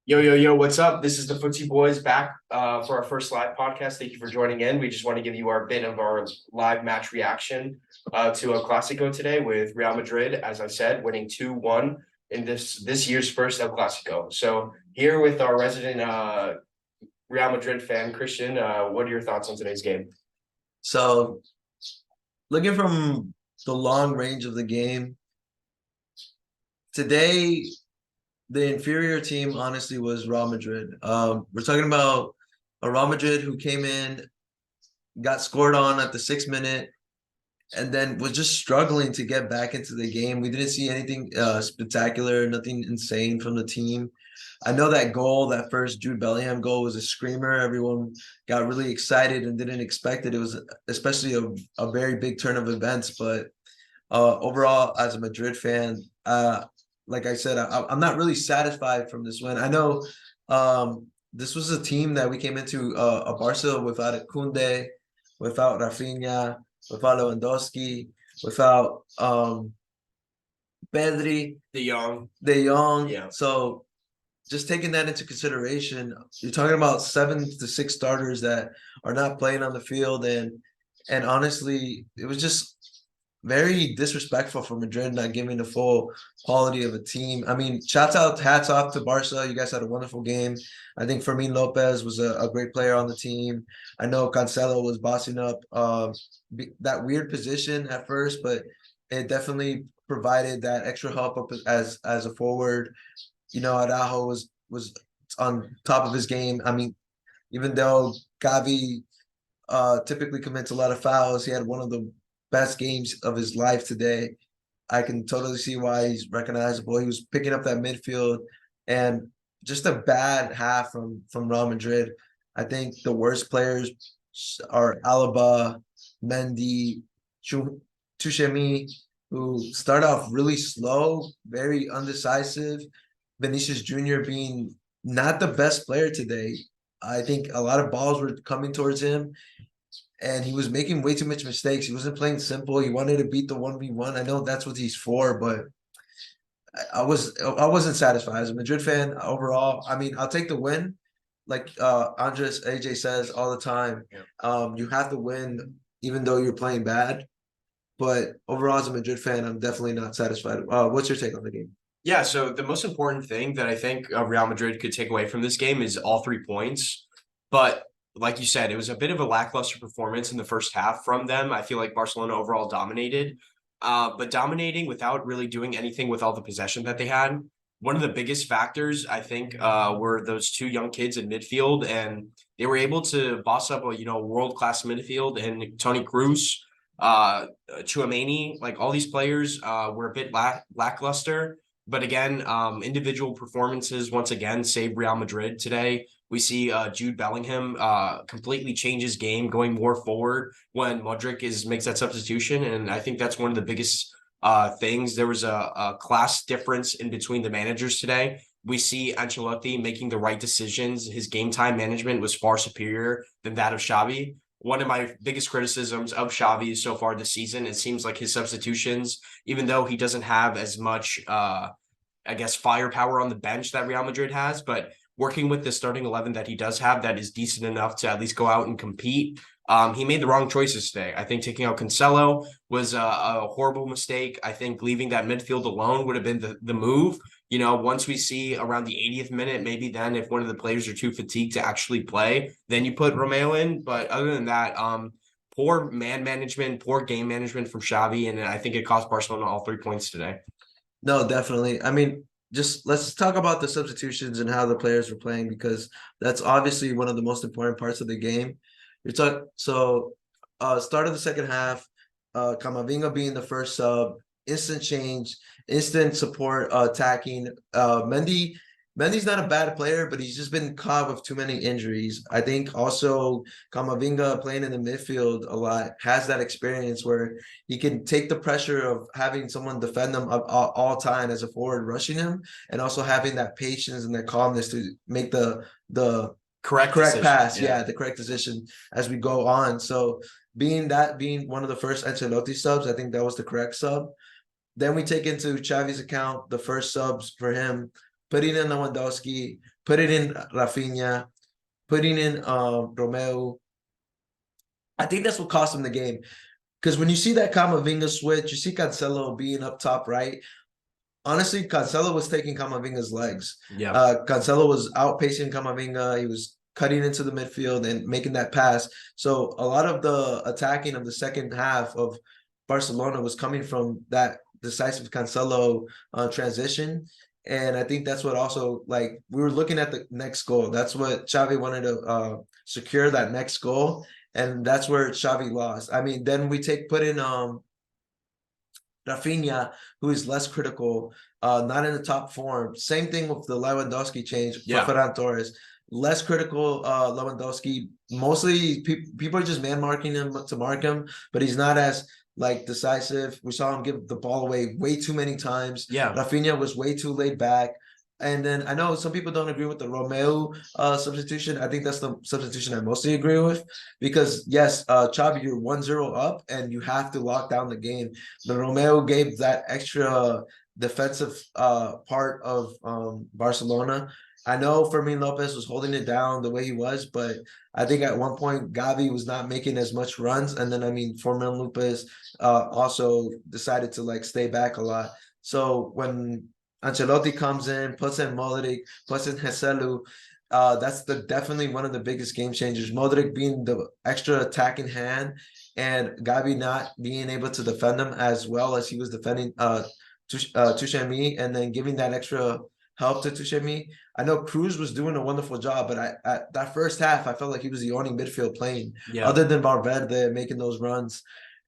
Yo, yo, yo, what's up? This is the Footsy Boys back for our first live podcast. Thank you for joining in. We just want to give you our bit of our live match reaction to a Clasico today with Real Madrid, as I said, winning 2-1 in this year's first El Clasico. So here with our resident Real Madrid fan, Christian, what are your thoughts on today's game? So, looking from the long range of the game, today the inferior team honestly was Real Madrid. We're talking about a Real Madrid who came in, got scored on at the 6 minute, and then was just struggling to get back into the game. We didn't see anything spectacular, nothing insane from the team. I know that goal, that first Jude Bellingham goal, was a screamer. Everyone got really excited and didn't expect it. It was especially a very big turn of events. But overall, as a Madrid fan, like I said, I'm not really satisfied from this win. I know this was a team that we came into a Barca without a Kunde, without Rafinha, without Lewandowski, without Pedri, De Jong. De Jong. Yeah. So just taking that into consideration, you're talking about 7 to 6 starters that are not playing on the field, and honestly, it was just very disrespectful for Madrid not giving the full quality of a team. I mean, hats off to Barca. You guys had a wonderful game. I think Fermin Lopez was a great player on the team. I know Cancelo was bossing up that weird position at first, but it definitely provided that extra help up as a forward. You know, Araujo was on top of his game. I mean, even though Gavi typically commits a lot of fouls, he had one of the best games of his life today. I can totally see why he's recognizable. He was picking up that midfield, and just a bad half from Real Madrid. I think the worst players are Alaba, Mendy, Tuchemi, who start off really slow, very undecisive. Vinicius Jr. being not the best player today. I think a lot of balls were coming towards him, and he was making way too much mistakes. He wasn't playing simple. He wanted to beat the 1v1. I know that's what he's for, but I wasn't satisfied as a Madrid fan overall. I mean, I'll take the win. Like Andres AJ says all the time, you have to win even though you're playing bad. But overall, as a Madrid fan, I'm definitely not satisfied. What's your take on the game? Yeah, so the most important thing that I think Real Madrid could take away from this game is all 3 points. But like you said, it was a bit of a lackluster performance in the first half from them. I feel like Barcelona overall dominated, but dominating without really doing anything with all the possession that they had. One of the biggest factors, I think, were those two young kids in midfield, and they were able to boss up a world-class midfield, and Toni Kroos, Tchouaméni, like all these players were a bit lackluster. But again, individual performances once again saved Real Madrid today. We see Jude Bellingham completely change his game, going more forward when Modric makes that substitution, and I think that's one of the biggest things. There was a class difference in between the managers today. We see Ancelotti making the right decisions. His game time management was far superior than that of Xavi. One of my biggest criticisms of Xavi so far this season, it seems like his substitutions, even though he doesn't have as much, I guess, firepower on the bench that Real Madrid has, but working with the starting 11 that he does have that is decent enough to at least go out and compete. He made the wrong choices today. I think taking out Cancelo was a horrible mistake. I think leaving that midfield alone would have been the move. You know, once we see around the 80th minute, maybe then if one of the players are too fatigued to actually play, then you put Romeo in. But other than that, poor man management, poor game management from Xavi, and I think it cost Barcelona all 3 points today. No, definitely. I mean, just let's talk about the substitutions and how the players were playing, because that's obviously one of the most important parts of the game. Start of the second half, Camavinga being the first sub, instant change, instant support, attacking. Mendy's not a bad player, but he's just been caught with too many injuries. I think also Camavinga playing in the midfield a lot has that experience where he can take the pressure of having someone defend them all time as a forward rushing him, and also having that patience and that calmness to make the correct pass, the correct decision as we go on. So being one of the first Ancelotti subs, I think that was the correct sub. Then we take into Xavi's account the first subs for him, putting in Lewandowski, putting in Rafinha, putting in Romeo. I think that's what cost him the game. Because when you see that Camavinga switch, you see Cancelo being up top right. Honestly, Cancelo was taking Camavinga's legs. Yeah. Cancelo was outpacing Camavinga. He was cutting into the midfield and making that pass. So a lot of the attacking of the second half of Barcelona was coming from that decisive Cancelo transition. And I think that's what also, like, we were looking at the next goal. That's what Xavi wanted to secure, that next goal. And that's where Xavi lost. I mean, then we put in Rafinha, who is less critical, not in the top form. Same thing with the Lewandowski change for Ferran Torres. Less critical Lewandowski. Mostly people are just man marking him to mark him, but he's not as like decisive. We saw him give the ball away way too many times. Yeah. Rafinha was way too laid back. And then I know some people don't agree with the Romeo substitution. I think that's the substitution I mostly agree with because yes, Xavi, you're 1-0 up and you have to lock down the game. The Romeo gave that extra defensive part of Barcelona. I know Fermin Lopez was holding it down the way he was, but I think at one point Gavi was not making as much runs, and then I mean Fermin Lopez also decided to like stay back a lot. So when Ancelotti comes in, puts in Modric, puts in Joselu, that's definitely one of the biggest game changers. Modric being the extra attacking hand, and Gavi not being able to defend him as well as he was defending Tuchemi, and then giving that extra help to Tuchemi. I know Cruz was doing a wonderful job, but at that first half, I felt like he was the only midfield playing, other than Valverde making those runs.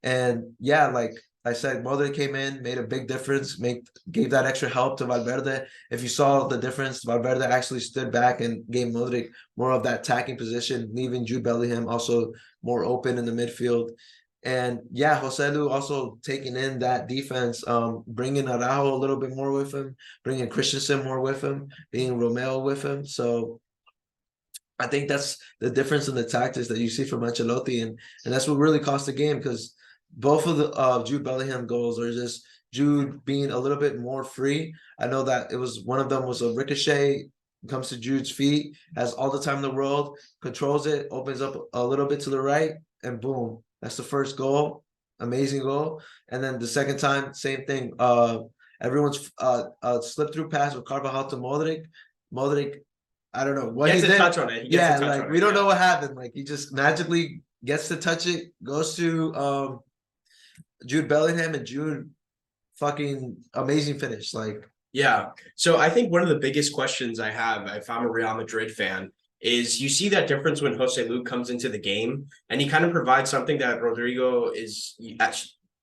And yeah, like I said, Modric came in, made a big difference, gave that extra help to Valverde. If you saw the difference, Valverde actually stood back and gave Modric more of that attacking position, leaving Jude Bellingham also more open in the midfield. And yeah, Joselu also taking in that defense, bringing Araujo a little bit more with him, bringing Christensen more with him, being Romeo with him. So I think that's the difference in the tactics that you see from Ancelotti, and that's what really cost the game because both of the Jude Bellingham goals are just Jude being a little bit more free. I know that it was one of them was a ricochet, comes to Jude's feet, has all the time in the world, controls it, opens up a little bit to the right, and boom, that's the first goal. Amazing goal. And then the second time, same thing. Everyone's slip through pass with Carvajal to Modric. Modric, I don't know what he did. Touch on it. Yeah, like we don't know what happened. Like he just magically gets to touch it, goes to Jude Bellingham, and Jude fucking amazing finish. Like yeah. So I think one of the biggest questions I have, if I'm a Real Madrid fan, is you see that difference when Joselu comes into the game and he kind of provides something that Rodrigo is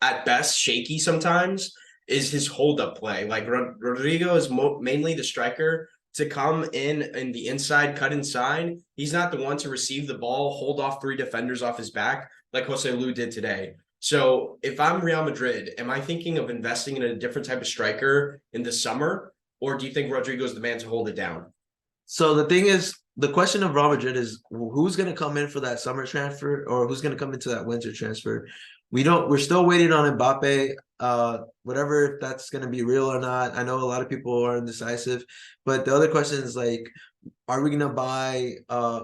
at best shaky sometimes, is his hold-up play. Like Rodrigo is mainly the striker to come in the inside, cut inside. He's not the one to receive the ball, hold off 3 defenders off his back like Joselu did today. So if I'm Real Madrid, am I thinking of investing in a different type of striker in the summer? Or do you think Rodrigo's the man to hold it down? So the thing is, the question of Real Madrid is who's going to come in for that summer transfer or who's going to come into that winter transfer. We're still waiting on Mbappe, whatever if that's going to be real or not. I know a lot of people are indecisive, but the other question is like, are we going to buy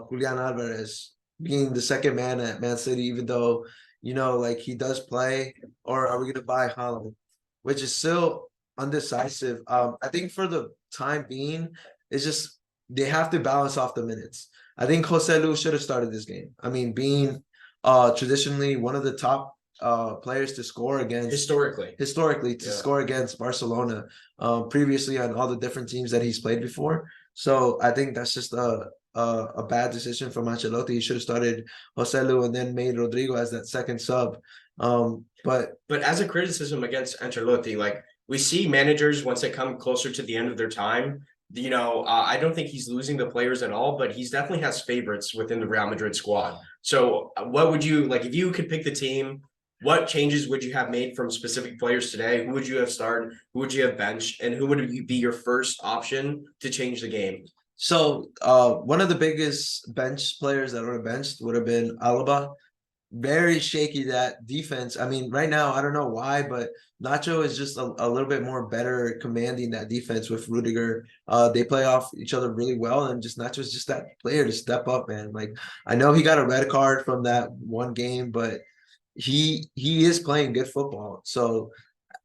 Julian Alvarez being the second man at Man City, even though, you know, like he does play, or are we going to buy Haaland, which is still undecisive. I think for the time being, it's just, they have to balance off the minutes. I think Joselu should have started this game. I mean, being traditionally one of the top players to score against historically to score against Barcelona, previously on all the different teams that he's played before. So I think that's just a bad decision from Ancelotti. He should have started Joselu and then made Rodrigo as that second sub. But as a criticism against Ancelotti, like we see managers once they come closer to the end of their time, you know, I don't think he's losing the players at all, but he's definitely has favorites within the Real Madrid squad. So what would you, like, if you could pick the team, what changes would you have made from specific players today? Who would you have started? Who would you have benched? And who would be your first option to change the game? So one of the biggest bench players that were benched would have been Alaba. very shaky, that defense. I mean, right now, I don't know why, but Nacho is just a little bit more better commanding that defense with Rudiger. They play off each other really well, and just Nacho's just that player to step up, man. Like, I know he got a red card from that one game, but he is playing good football. So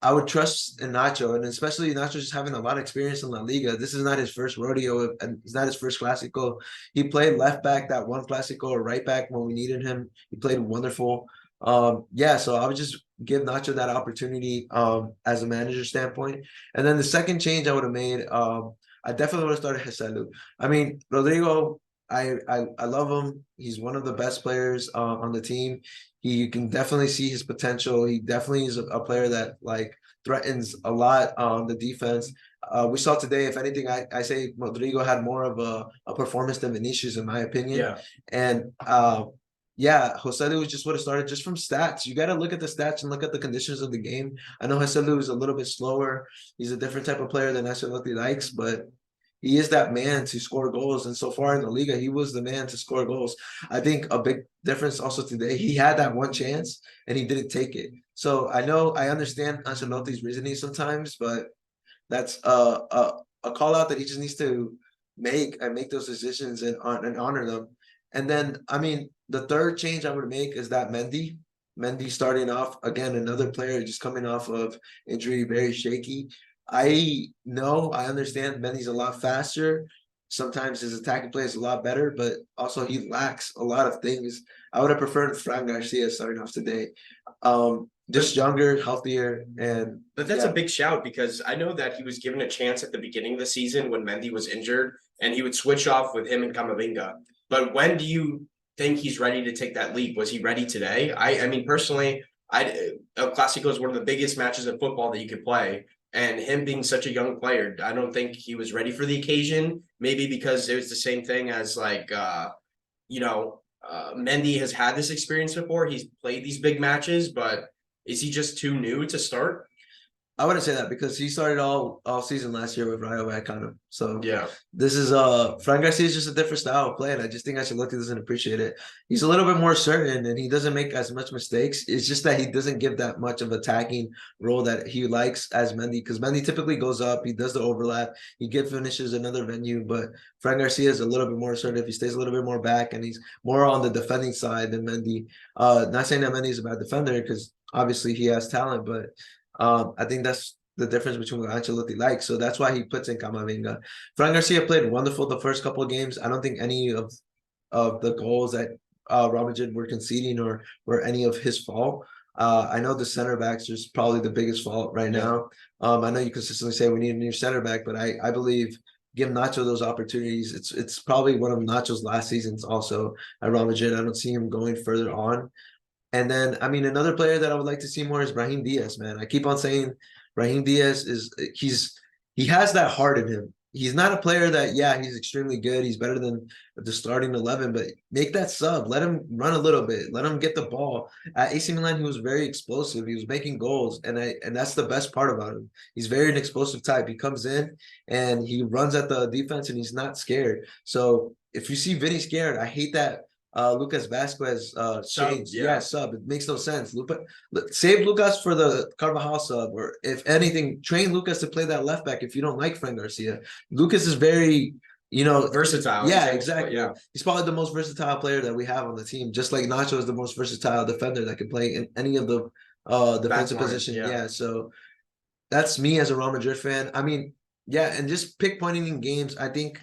I would trust in Nacho, and especially Nacho just having a lot of experience in La Liga. This is not his first rodeo, and it's not his first Clasico. He played left back that one Clasico, or right back when we needed him. He played wonderful. Yeah, so I would just give Nacho that opportunity as a manager standpoint. And then the second change I would have made, I definitely would have started Heselu. I mean, Rodrigo, I love him. He's one of the best players on the team. You can definitely see his potential. He definitely is a player that like threatens a lot on the defense. We saw today, if anything, I say Rodrigo had more of a performance than Vinicius, in my opinion. Yeah. And yeah, Joselu just would have started just from stats. You got to look at the stats and look at the conditions of the game. I know Joselu is a little bit slower. He's a different type of player than Ancelotti likes, but he is that man to score goals. And so far in the Liga, he was the man to score goals. I think a big difference also today, he had that one chance and he didn't take it. So I understand Ancelotti's reasoning sometimes, but that's a call out that he just needs to make those decisions and honor them. And then, I mean, the third change I would make is that Mendy starting off again, another player just coming off of injury, very shaky. I understand Mendy's a lot faster. Sometimes his attacking play is a lot better, but also he lacks a lot of things. I would have preferred Fran Garcia starting off today. Just younger, healthier, and But that's a big shout because I know that he was given a chance at the beginning of the season when Mendy was injured, and he would switch off with him and Camavinga. But when do you think he's ready to take that leap? Was he ready today? I mean, personally, El Clasico is one of the biggest matches of football that you could play. And him being such a young player, I don't think he was ready for the occasion. Maybe because it was the same thing as Mendy has had this experience before. He's played these big matches, but is he just too new to start? I wouldn't say that because he started all season last year with Rayo Vallecano. So Yeah. this is Fran Garcia is just a different style of play, and I just think Ancelotti doesn't appreciate it. He's a little bit more certain, and he doesn't make as much mistakes. It's just that he doesn't give that much of attacking role that he likes as Mendy, because Mendy typically goes up, he does the overlap, he gives finishes another venue, but Fran Garcia is a little bit more assertive. He stays a little bit more back, and he's more on the defending side than Mendy. Not saying that Mendy is a bad defender, because obviously he has talent, but I think that's the difference between what Ancelotti likes. So that's why he puts in Camavinga. Fran Garcia played wonderful the first couple of games. I don't think any of the goals that Real Madrid were conceding or were any of his fault. I know the center backs is probably the biggest fault right now. I know you consistently say we need a new center back, but I believe give Nacho those opportunities. It's probably one of Nacho's last seasons also at Real Madrid. I don't see him going further on. And then, I mean, another player that I would like to see more is Brahim Diaz, man. I keep on saying Brahim Diaz he has that heart in him. He's not a player that, yeah, he's extremely good. He's better than the starting 11, but make that sub. Let him run a little bit. Let him get the ball. At AC Milan, he was very explosive. He was making goals, and that's the best part about him. He's very an explosive type. He comes in and he runs at the defense, and he's not scared. So if you see Vinny scared, I hate that Lucas Vasquez change. Yeah, sub. It makes no sense. Save Lucas for the Carvajal sub, or if anything, train Lucas to play that left back if you don't like Fran Garcia. Lucas is very, versatile. Yeah, exactly. Yeah. He's probably the most versatile player that we have on the team, just like Nacho is the most versatile defender that can play in any of the defensive position. Yeah, so that's me as a Real Madrid fan. I mean, yeah, and just pick pointing in games. I think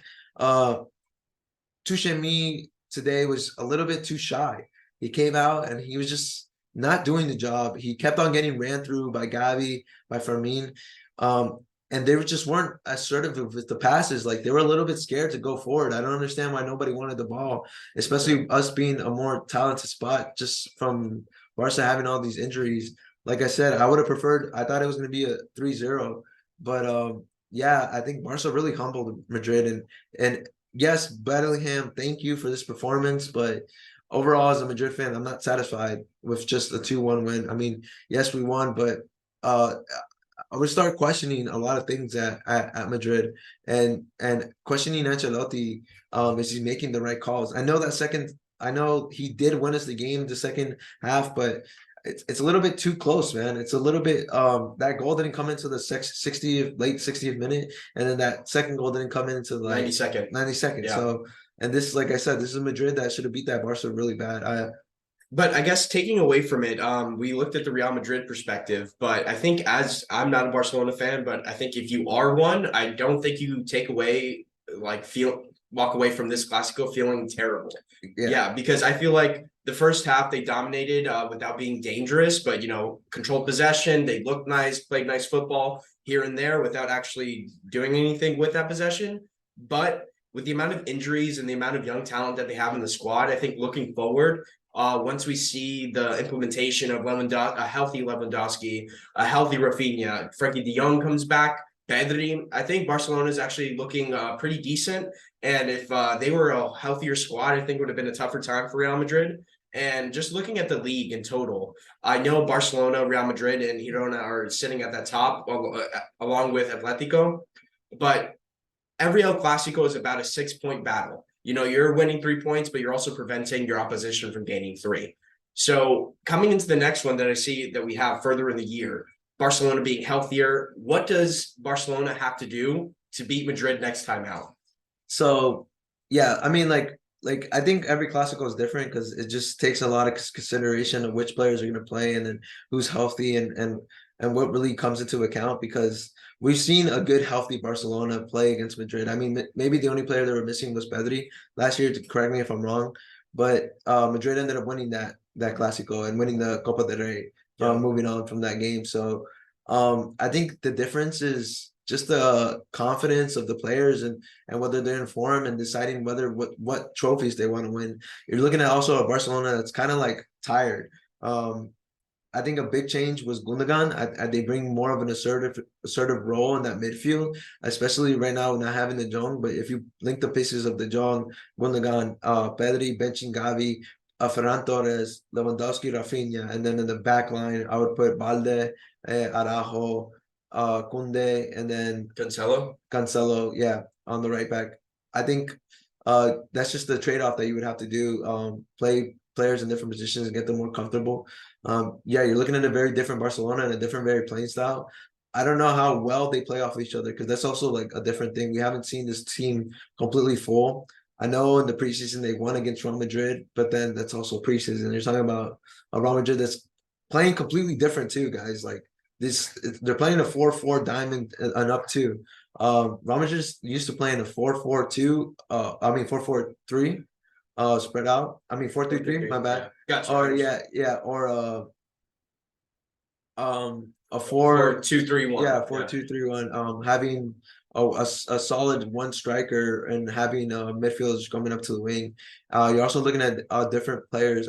Tuchemi today was a little bit too shy. He came out and he was just not doing the job. He kept on getting ran through by Gavi, by Fermin. And they just weren't assertive with the passes. Like, they were a little bit scared to go forward. I don't understand why nobody wanted the ball, especially us being a more talented spot just from Barca having all these injuries. Like I said, I would have preferred, I thought it was going to be a 3-0. But yeah, I think Barca really humbled Madrid. And yes, Bellingham, thank you for this performance. But overall, as a Madrid fan, I'm not satisfied with just a 2-1 win. I mean, yes, we won, but I would start questioning a lot of things at Madrid and questioning Ancelotti. Is he making the right calls? I know that second I know he did win us the game the second half, but it's a little bit too close, man. It's a little bit that goal didn't come into the 60th, late 60th minute, and then that second goal didn't come into like 92nd. 92nd. Yeah. So, and this, like I said, this is Madrid that should have beat that Barca really bad. But I guess taking away from it, we looked at the Real Madrid perspective, but I think as I'm not a Barcelona fan, but I think if you are one, I don't think you take away walk away from this Clasico feeling terrible. Yeah, because I feel like the first half they dominated without being dangerous, but controlled possession. They looked nice, played nice football here and there without actually doing anything with that possession. But with the amount of injuries and the amount of young talent that they have in the squad, I think looking forward, once we see the implementation of a healthy Lewandowski, a healthy Rafinha, Frankie de Jong comes back, Pedri, I think Barcelona is actually looking pretty decent. And if they were a healthier squad, I think it would have been a tougher time for Real Madrid. And just looking at the league in total, I know Barcelona, Real Madrid, and Girona are sitting at that top along with Atletico. But every El Clasico is about a 6-point battle. You're winning 3 points, but you're also preventing your opposition from gaining 3. So coming into the next one that I see that we have further in the year, Barcelona being healthier, what does Barcelona have to do to beat Madrid next time out? So, yeah, I mean, like I think every Clasico is different because it just takes a lot of consideration of which players are going to play and then who's healthy and what really comes into account because we've seen a good healthy Barcelona play against Madrid. I mean, maybe the only player they were missing was Pedri last year. To correct me if I'm wrong, but Madrid ended up winning that Clasico and winning the Copa del Rey. Moving on from that game, so I think the difference is just the confidence of the players and whether they're in form and deciding what trophies they want to win. You're looking at also a Barcelona that's kind of like tired. I think a big change was Gundogan. They bring more of an assertive role in that midfield, especially right now not having the Jong. But if you link the pieces of the Jong, Gundogan, Pedri, benching Gavi, Ferran Torres, Lewandowski, Rafinha, and then in the back line, I would put Balde, Araujo, Kunde, and then Cancelo, yeah, on the right back. I think that's just the trade-off that you would have to do. Play players in different positions and get them more comfortable. Yeah, you're looking at a very different Barcelona and a different very playing style. I don't know how well they play off each other because that's also like a different thing. We haven't seen this team completely full. I know in the preseason they won against Real Madrid, but then that's also preseason. You're talking about a Real Madrid that's playing completely different too, guys. Like they're playing a 4-4 diamond and up too. Real Madrid used to play in a 4-4-2. 4-4-3. Spread out. 4-3-3. My bad. Yeah. Gotcha. Or or a 4-2-3-1. Yeah, 4-2-3-1. Having a solid one striker and having midfielders coming up to the wing. You're also looking at different players.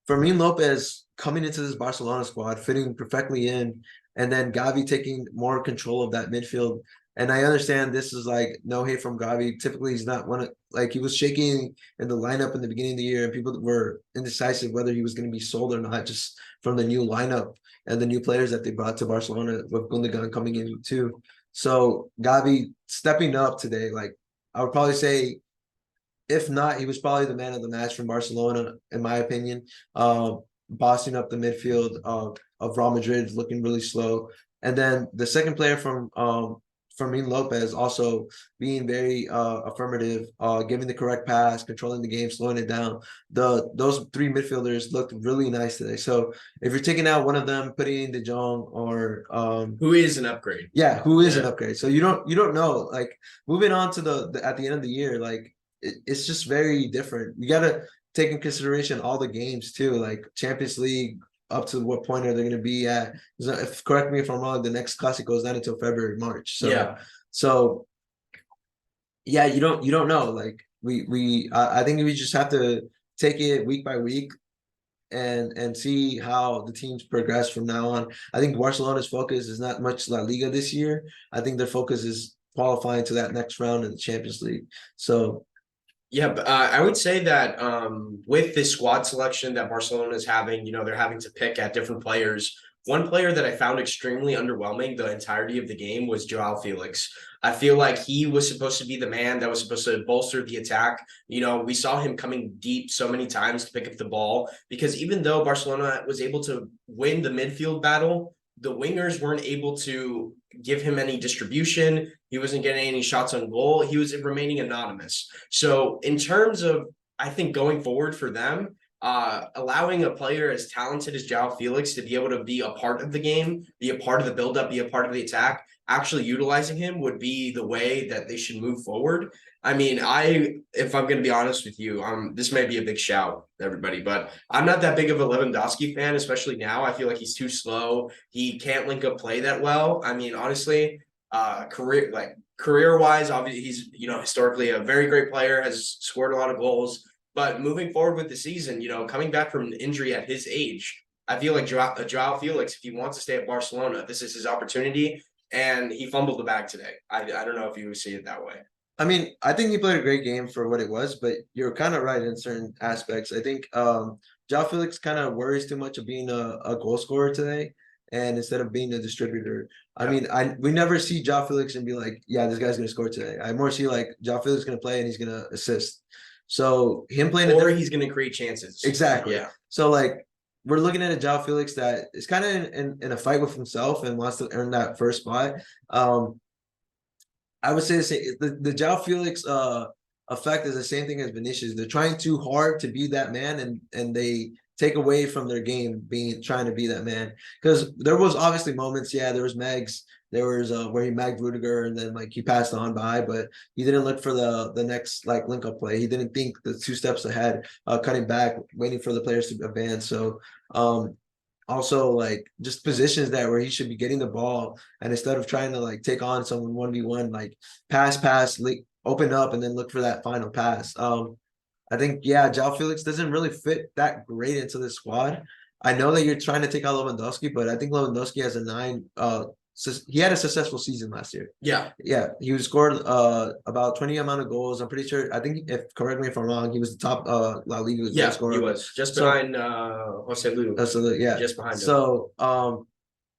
Fermin Lopez coming into this Barcelona squad, fitting perfectly in, and then Gavi taking more control of that midfield. And I understand this is like no hate from Gavi. Typically, he's not one of he was shaking in the lineup in the beginning of the year, and people were indecisive whether he was going to be sold or not, just from the new lineup and the new players that they brought to Barcelona with Gundogan coming in too. So Gavi stepping up today, like I would probably say, if not, he was probably the man of the match from Barcelona, in my opinion. Bossing up the midfield of Real Madrid, looking really slow. And then the second player from Fermin Lopez also being very affirmative, giving the correct pass, controlling the game, slowing it down. Those three midfielders looked really nice today. So if you're taking out one of them, putting in De Jong or who is an upgrade. Yeah, who is an upgrade. So you don't know. Like moving on to the at the end of the year, like it's just very different. You gotta take in consideration all the games too, like Champions League, up to what point are they going to be at? Correct me if I'm wrong, the next Clasico is not until February, March. So you don't know. Like I think we just have to take it week by week and see how the teams progress from now on. I think Barcelona's focus is not much La Liga this year. I think their focus is qualifying to that next round in the Champions League. So yeah, but I would say that with this squad selection that Barcelona is having, they're having to pick at different players One player that I found extremely underwhelming the entirety of the game was Joao Felix. I feel like he was supposed to be the man that was supposed to bolster the attack. We saw him coming deep so many times to pick up the ball because even though Barcelona was able to win the midfield battle, the wingers weren't able to give him any distribution. He wasn't getting any shots on goal. He was remaining anonymous. So in terms of, I think going forward for them, allowing a player as talented as Joao Felix to be able to be a part of the game, be a part of the buildup, be a part of the attack, actually utilizing him would be the way that they should move forward. I mean, if I'm going to be honest with you, this may be a big shout, everybody, but I'm not that big of a Lewandowski fan, especially now. I feel like he's too slow. He can't link up play that well. I mean, honestly, career wise, obviously he's historically a very great player, has scored a lot of goals. But moving forward with the season, coming back from an injury at his age, I feel like Joao Felix, if he wants to stay at Barcelona, this is his opportunity. And he fumbled the bag today. I don't know if you see it that way. I mean, I think he played a great game for what it was, but you're kind of right in certain aspects. I think Joao Felix kind of worries too much of being a goal scorer today, and instead of being a distributor. I mean, we never see Joao Felix and be like, yeah, this guy's gonna score today. I more see like Joao Felix is gonna play and he's gonna assist. So him playing, or he's gonna create chances. Exactly. Yeah. So like we're looking at a Joao Felix that is kind of in a fight with himself and wants to earn that first spot. I would say the Joao Felix effect is the same thing as Vinicius. They're trying too hard to be that man, and they take away from their game trying to be that man. Because there was obviously moments, there was Megs, there was where he magged Rudiger and then like he passed on by, but he didn't look for the next like link up play. He didn't think the 2 steps ahead, cutting back, waiting for the players to advance. So also like just positions that where he should be getting the ball, and instead of trying to like take on someone 1v1, like pass, like open up and then look for that final pass. I think Joao Felix doesn't really fit that great into the squad. I know that you're trying to take out Lewandowski, but I think Lewandowski has a 9 he had a successful season last year. Yeah. He was scored about 20 amount of goals. I'm pretty sure. I think, if correct me if I'm wrong, he was the top La Liga goal scorer. He was just behind Jose Lu. Just behind him. So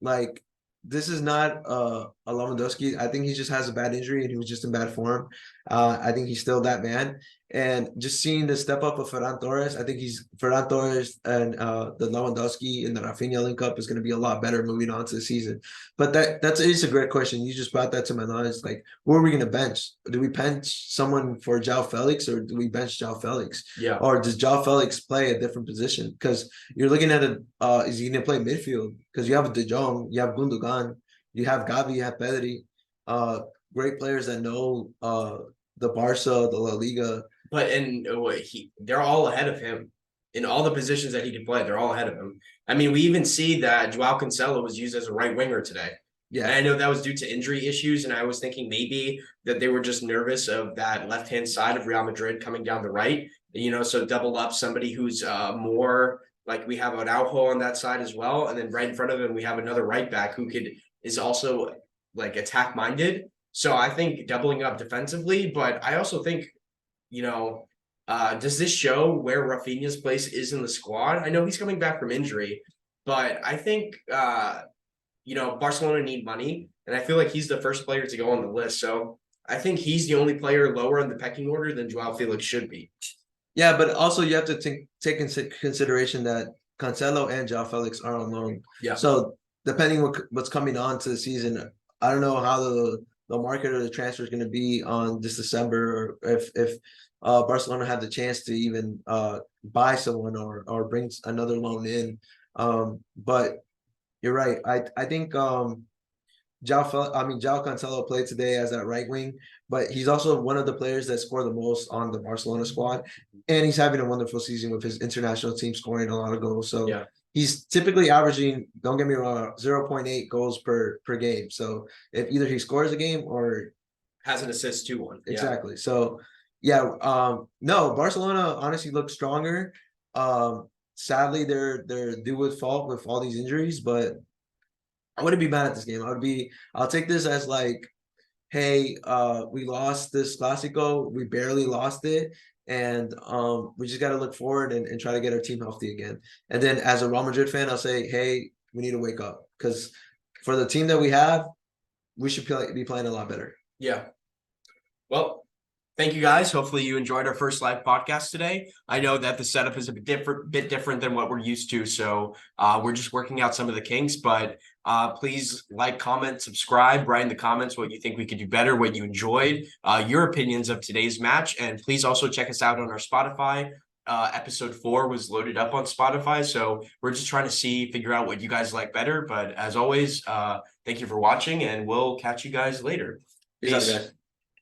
like this is not a Lewandowski. I think he just has a bad injury and he was just in bad form. I think he's still that man. And just seeing the step up of Ferran Torres, I think Ferran Torres and the Lewandowski and the Rafinha link up is going to be a lot better moving on to the season. But that's a great question. You just brought that to my mind. It's like, who are we going to bench? Do we bench someone for Joao Felix, or do we bench Joao Felix? Yeah. Or does Joao Felix play a different position? Because you're looking at is he going to play midfield? Because you have a De Jong, you have Gundogan, you have Gavi, you have Pedri, great players that know the Barca, the La Liga. But they're all ahead of him in all the positions that he can play. They're all ahead of him. I mean, we even see that Joao Cancelo was used as a right winger today. Yeah, and I know that was due to injury issues, and I was thinking maybe that they were just nervous of that left-hand side of Real Madrid coming down the right. So double up somebody who's more like, we have Araujo on that side as well, and then right in front of him we have another right back who is also like attack minded. So I think doubling up defensively, but I also think, does this show where Rafinha's place is in the squad? I know he's coming back from injury, but I think, Barcelona need money, and I feel like he's the first player to go on the list. So I think he's the only player lower in the pecking order than Joao Felix should be. Yeah, but also you have to take into consideration that Cancelo and Joao Felix are on loan. Yeah. So depending what's coming on to the season, I don't know how the market or the transfer is going to be on this December, or if Barcelona had the chance to even buy someone or bring another loan in. But you're right. I think Joao Cancelo played today as that right wing, but he's also one of the players that scored the most on the Barcelona squad, and he's having a wonderful season with his international team scoring a lot of goals. So yeah, he's typically averaging, don't get me wrong, 0.8 goals per game. So if either he scores a game or has an assist to one. Exactly. So no, Barcelona honestly looks stronger. Sadly, they're due at fault with all these injuries, but I wouldn't be mad at this game. I'll take this as like, hey, we lost this CLASICO. We barely lost it. And we just got to look forward and try to get our team healthy again. And then as a Real Madrid fan, I'll say, hey, We need to wake up because for the team that we have, we should be playing a lot better. Yeah. Well, thank you guys. Hopefully you enjoyed our first live podcast today. I know that the setup is a bit different than what we're used to. So we're just working out some of the kinks, but please like, comment, subscribe, write in the comments what you think we could do better, what you enjoyed, your opinions of today's match. And please also check us out on our Spotify. Episode 4 was loaded up on Spotify. So we're just trying to figure out what you guys like better. But as always, thank you for watching and we'll catch you guys later. Peace out, Peace. guys.